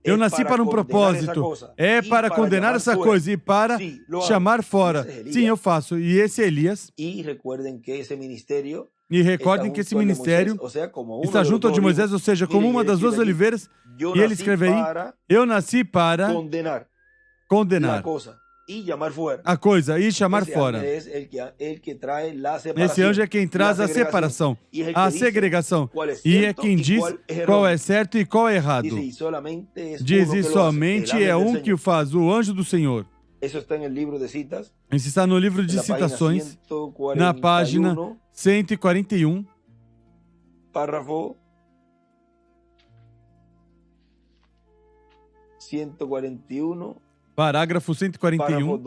Eu nasci para um propósito, é para condenar essa coisa e para chamar fora. Sim, eu faço. E esse é Elias. E recordem que esse ministério está junto ao de Moisés, ou seja, como uma das duas oliveiras, e ele escreve aí, eu nasci para condenar a coisa e chamar fora. Esse anjo é quem traz a separação, a segregação, e é quem diz qual é certo e qual é errado. Diz, e somente é um que o faz, o anjo do Senhor. Isso está no livro de citações, na página 141, parágrafo 141, parágrafo 141,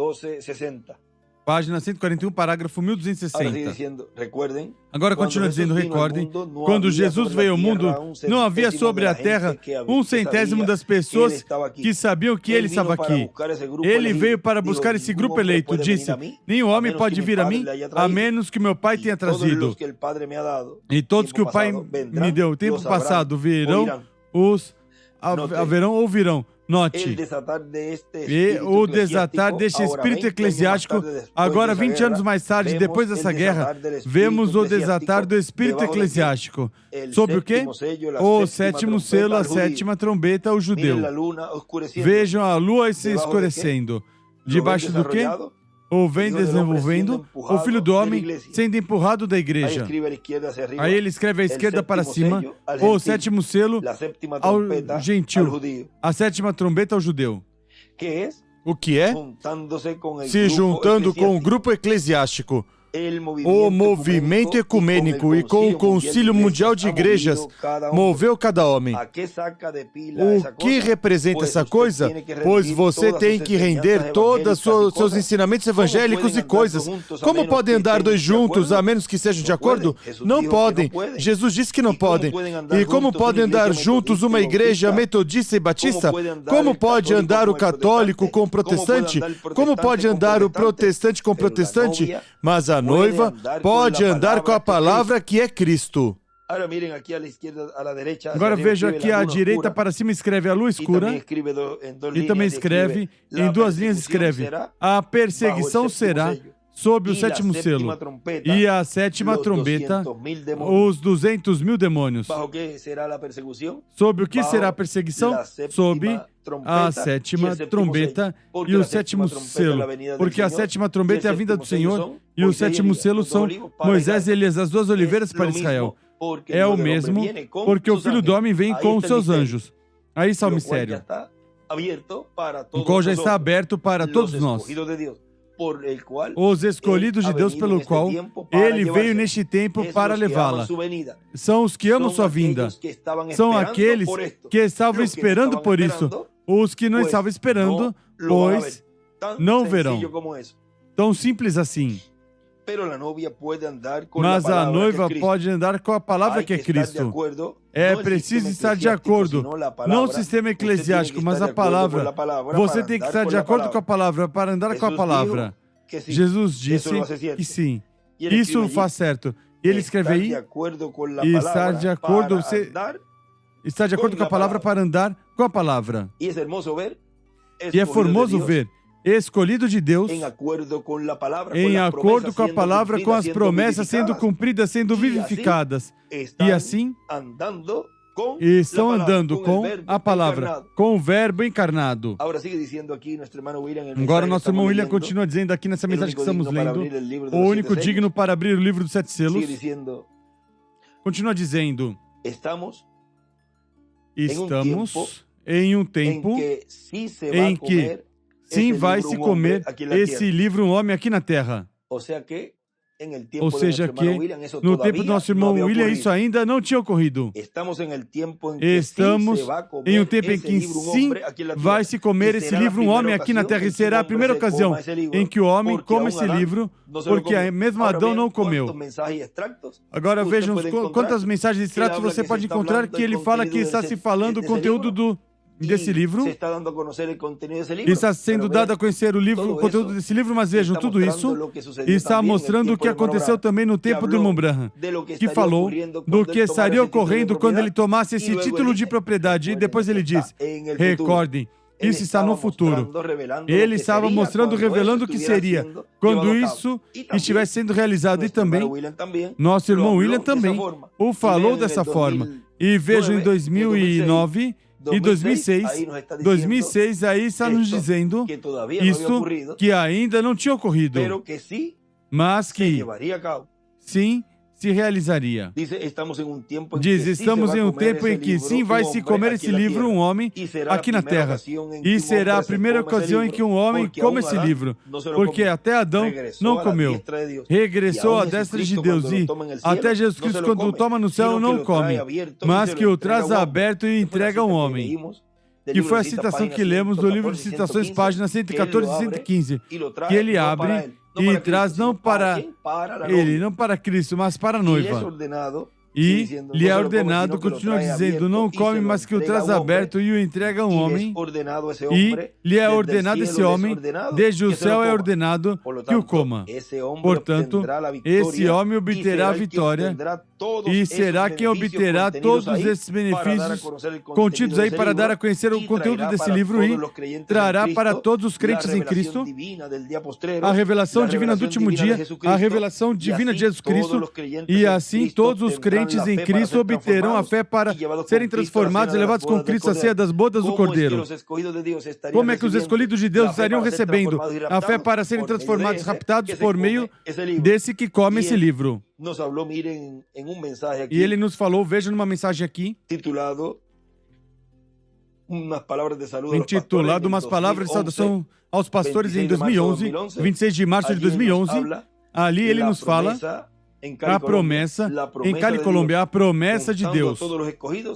página 141, parágrafo 1260. Agora continua dizendo, recordem, quando Jesus veio ao mundo, não havia sobre a terra 1/100 das pessoas que sabiam que ele estava aqui. Ele veio para buscar esse grupo eleito. Disse, nenhum homem pode vir a mim, a menos que meu Pai tenha trazido. E todos que o Pai me deu, tempo passado, virão, haverão ou virão. Note, e o desatar deste espírito eclesiástico, agora 20 anos mais tarde, depois dessa guerra, vemos o desatar do espírito eclesiástico. Sobre o quê? O sétimo selo, a sétima trombeta, o judeu. Vejam a lua se escurecendo. Debaixo do quê? O vem desenvolvendo, o Filho do Homem sendo empurrado da igreja. Aí ele escreve à esquerda para cima, o sétimo selo ao gentil, a sétima trombeta ao judeu. O que é? Se juntando com o grupo eclesiástico. O movimento ecumênico e com o Concílio Mundial de Igrejas moveu cada homem. O que representa essa coisa? Pois você tem que render todos os seus ensinamentos evangélicos e coisas. Como podem andar dois juntos, a menos que sejam de acordo? Não podem. Jesus disse que não podem. E como podem andar juntos uma igreja metodista e batista? Como pode andar o católico com o protestante? Como pode andar o protestante com o protestante? Mas a noiva pode andar com a palavra que é Cristo. Agora veja aqui à direita para cima, escreve a luz escura. E também escreve, em duas linhas escreve, a perseguição será sob o sétimo selo. E a sétima trombeta, os 200.000 demônios. Sob o que será a perseguição? Sob a sétima trombeta e o sétimo selo. Porque a sétima trombeta é a vinda do Senhor e o sétimo selo são Moisés e Elias, as duas oliveiras para Israel. É o mesmo, porque o Filho do Homem vem com os seus anjos. Aí está o mistério, o qual já está aberto para todos nós. Os escolhidos de Deus pelo qual Ele veio neste tempo para levá-la. São os que amam sua vinda. São aqueles que estavam esperando por isso. Os que não estavam esperando, pois não verão. Tão simples assim. Mas a noiva pode andar com a palavra que é Cristo. É preciso estar de acordo, não o sistema eclesiástico, mas a palavra. Você tem que estar de acordo com a palavra para andar com a palavra. Jesus disse que sim. Isso faz certo. E ele escreve aí, estar de acordo, está de acordo com a palavra para andar com a palavra. E é formoso ver escolhido de Deus, em acordo com a palavra, com as promessas sendo cumpridas, sendo vivificadas. E assim, estão andando com a palavra, com o verbo encarnado. Agora, nosso irmão William continua dizendo aqui nessa mensagem que estamos lendo, o único digno para abrir o livro dos 7 selos, continua dizendo, estamos em um tempo em que sim, vai se comer esse livro um homem aqui na terra. Ou seja que, no tempo do nosso irmão William, isso ainda não tinha ocorrido. Estamos em um tempo em que sim vai se comer esse livro um homem aqui na terra. E será a primeira ocasião em que o homem come esse livro, porque mesmo Adão não comeu. Agora vejam quantas mensagens de extratos você pode encontrar que ele fala que está se falando o conteúdo desse livro, está sendo dado a conhecer o conteúdo desse livro, mas vejam, tudo isso está mostrando o que aconteceu também no tempo do irmão Branham, que falou do que estaria ocorrendo quando ele tomasse esse título de propriedade, e depois ele diz, recordem, isso está no futuro. Ele estava mostrando, revelando o que seria quando isso estivesse sendo realizado, e também, nosso irmão William também o falou dessa forma. E vejam, em 2009... E 2006 aí está nos dizendo isso que ainda não tinha ocorrido, mas que sim se realizaria. Diz, estamos em um tempo em que sim vai se comer esse livro um homem aqui na terra. E será a primeira ocasião em que um homem come esse livro, porque até Adão não comeu. Regressou à destra de Deus e até Jesus Cristo, quando o toma no céu, não come, mas que o traz aberto e entrega ao homem. Que foi a citação que lemos do livro de citações, páginas 114 e 115, que ele abre e traz não para ele, não para Cristo, mas para a noiva. E lhe é ordenado, continua dizendo, não come, mas que o traz aberto e o entrega a um homem. E lhe é ordenado esse homem, desde o céu é ordenado que o coma. Portanto, esse homem obterá a vitória e será quem obterá todos esses benefícios contidos aí para dar a conhecer o conteúdo desse livro e trará para todos os crentes em Cristo a revelação divina do último dia, a revelação divina de Jesus Cristo, e assim todos os crentes em Cristo obterão a fé para serem transformados e levados com Cristo à ceia das bodas do Cordeiro. Como é que os escolhidos de Deus estariam recebendo a fé para serem transformados, raptados por meio desse que come esse livro? E ele nos falou, veja numa mensagem aqui, intitulado Umas Palavras de Saudação aos Pastores em 2011, 26 de março de 2011, Ali ele nos fala a promessa, em Cali, Colômbia, a promessa de Deus,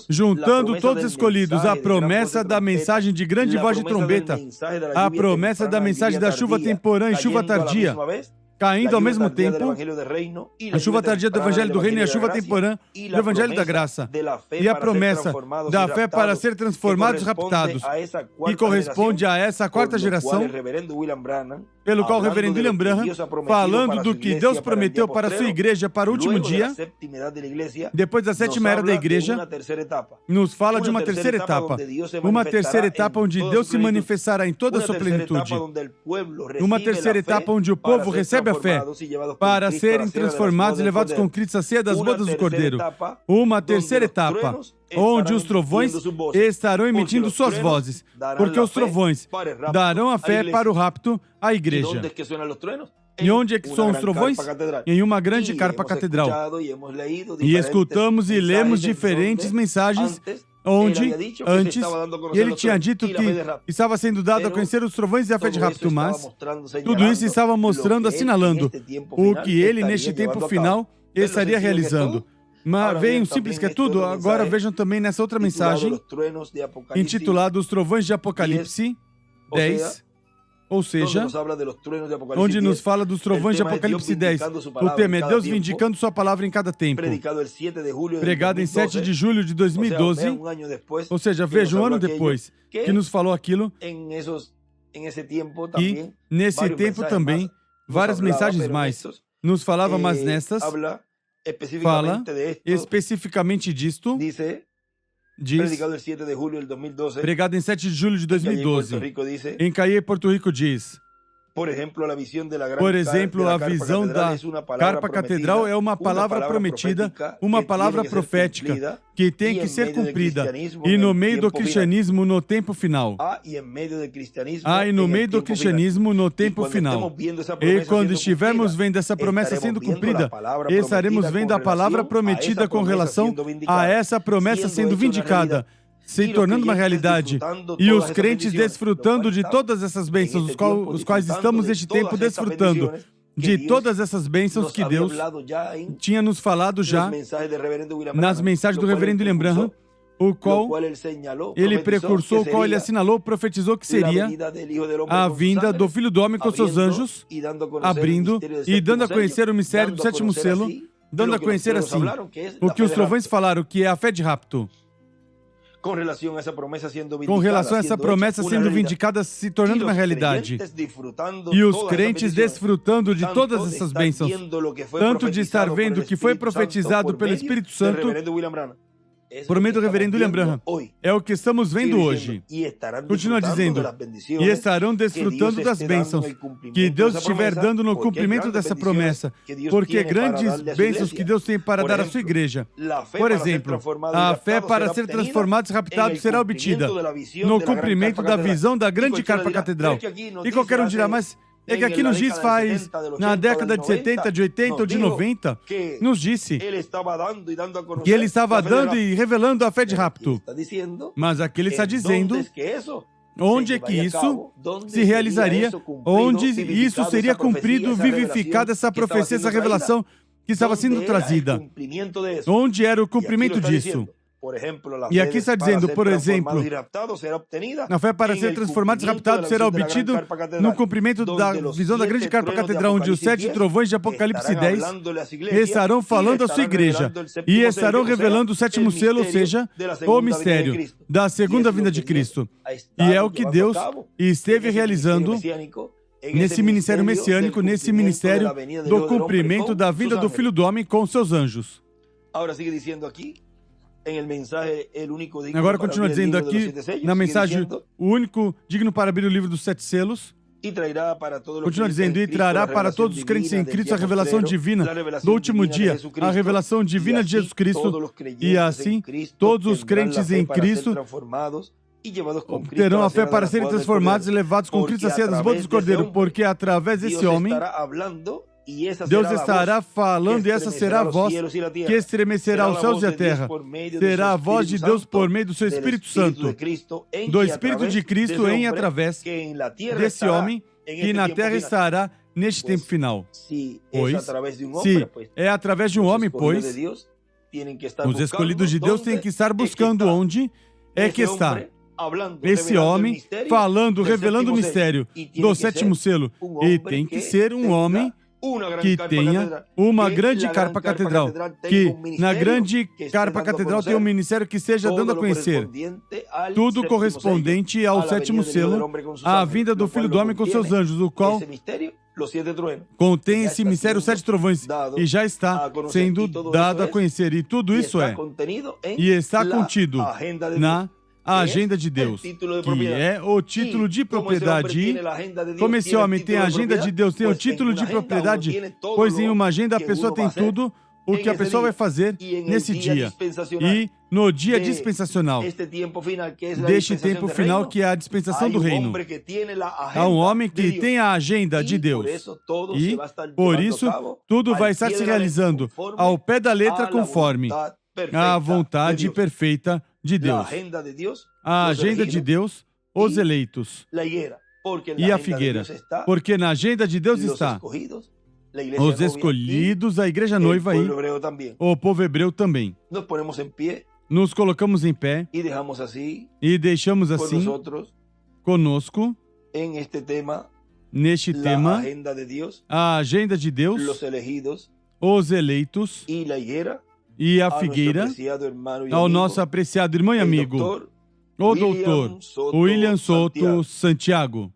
juntando todos os escolhidos, a promessa da mensagem de grande voz de trombeta, a promessa da mensagem da chuva temporã e chuva tardia, caindo ao mesmo tempo, a chuva tardia do Evangelho do Reino e a chuva temporã do Evangelho da Graça, e a promessa da fé para ser transformados e raptados, que corresponde a essa quarta geração, pelo qual o reverendo William Branham, falando do que Deus prometeu para a sua igreja para o último dia, depois da sétima era da igreja, nos fala de uma terceira etapa onde Deus se manifestará em toda a sua plenitude, uma terceira etapa onde o povo recebe a fé para serem transformados e levados com Cristo à ceia das bodas do Cordeiro, uma terceira etapa onde os trovões estarão emitindo suas vozes, porque os trovões darão a fé para o rapto à igreja. E onde é que são os trovões? Em uma grande carpa catedral. E escutamos e lemos diferentes mensagens onde, antes, ele tinha dito que estava sendo dado a conhecer os trovões e a fé de rapto, mas tudo isso estava mostrando, assinalando o que ele, neste tempo final, estaria realizando. Mas veio um simples que é tudo. Agora vejam também nessa outra mensagem, intitulada Os Trovões de Apocalipse 10, ou seja, onde nos fala dos trovões de Apocalipse 10. O tema é Deus vindicando sua palavra em cada tempo. Pregado em 7 de julho de 2012, ou seja, veja, um ano depois, que nos falou aquilo, e nesse tempo também, várias mensagens mais. Nos falava, mas nestas, fala especificamente disto, diz, pregado em 7 de julho de 2012, em Cayey, Porto Rico, diz, por exemplo, a visão da carpa catedral é uma palavra prometida, uma palavra profética, que tem que ser cumprida, e no meio do cristianismo no tempo final. E no meio do cristianismo no tempo final. E quando estivermos vendo essa promessa sendo cumprida, estaremos vendo a palavra prometida com relação a essa promessa sendo vindicada, se tornando uma realidade, e os crentes desfrutando de todas essas bênçãos, os quais estamos neste tempo desfrutando de todas essas bênçãos que Deus tinha nos falado já nas mensagens do reverendo William Branham, o qual ele precursou, o qual ele assinalou, profetizou que seria a vinda do Filho do Homem com seus anjos, abrindo e dando a conhecer o mistério do sétimo selo, dando a conhecer assim o que os trovões falaram, que é a fé de rapto. Com relação a essa promessa sendo vindicada, se tornando uma realidade. E os crentes desfrutando de todas essas bênçãos, tanto de estar vendo o que foi profetizado pelo Espírito Santo, por meio do reverendo William Branham, é o que estamos vendo hoje. Continua dizendo, e estarão desfrutando das bênçãos que Deus estiver dando no cumprimento dessa promessa, porque grandes bênçãos que Deus tem para dar à sua igreja. Por exemplo, a fé para ser transformados e raptados será obtida no cumprimento da visão da grande carpa catedral. E qualquer um dirá, mas é que aqui nos diz na década de 70, de 80 ou de 90, nos disse que ele estava dando e revelando a fé de rapto. Mas aqui ele está dizendo onde é que isso se realizaria, onde isso seria cumprido, vivificado, essa profecia, essa revelação que estava sendo trazida. Onde era o cumprimento disso? E aqui está dizendo, por exemplo, a fé para ser transformados e raptados será obtido no cumprimento da visão da grande carpa catedral, onde os 7 trovões de Apocalipse 10 estarão falando à sua igreja e estarão revelando o sétimo selo, ou seja, o mistério da segunda vinda de Cristo. E é o que Deus esteve realizando nesse ministério messiânico, nesse ministério do cumprimento da vinda do Filho do Homem com seus anjos. Agora continua dizendo aqui, na mensagem, o único digno para abrir o livro dos 7 selos. Continua dizendo, e trará para todos os crentes em Cristo a revelação divina do último dia, a revelação divina de Jesus Cristo. E assim, todos os crentes em Cristo terão a fé para serem transformados e levados com Cristo à ceia das bodas do Cordeiro, porque através desse homem Deus estará falando, e essa será a voz que estremecerá os céus e a terra. Será a voz de Deus por meio do seu Espírito Santo, do Espírito de Cristo em e através desse homem, que na terra estará neste tempo final. Se é através de um homem, pois, os escolhidos de Deus têm que estar buscando onde é que está esse homem falando, revelando o mistério do sétimo selo. E tem que ser um homem que tenha uma grande carpa catedral, que na grande carpa catedral tenha um ministério que esteja dando a conhecer tudo correspondente ao sétimo selo, a vinda do Filho do Homem com seus anjos, o qual contém esse mistério, os 7 trovões, e já está sendo dado a conhecer. E tudo isso e está contido na a agenda de Deus, que é o título de propriedade. Como esse homem tem a agenda de Deus, tem o título de propriedade, pois em uma agenda a pessoa tem tudo o que a pessoa vai fazer nesse dia. E no dia dispensacional, deste tempo final, que é a dispensação do reino, há um homem que tem a agenda de Deus. E, por isso, tudo vai estar se realizando ao pé da letra, conforme a vontade perfeita de Deus. A agenda de Deus, os eleitos e a figueira. Porque na agenda de Deus está os escolhidos, a igreja noiva e o povo hebreu também. Nos colocamos em pé e deixamos assim conosco neste tema a agenda de Deus, os eleitos e a figueira, ao nosso apreciado irmão e amigo, o doutor William Souto Santiago.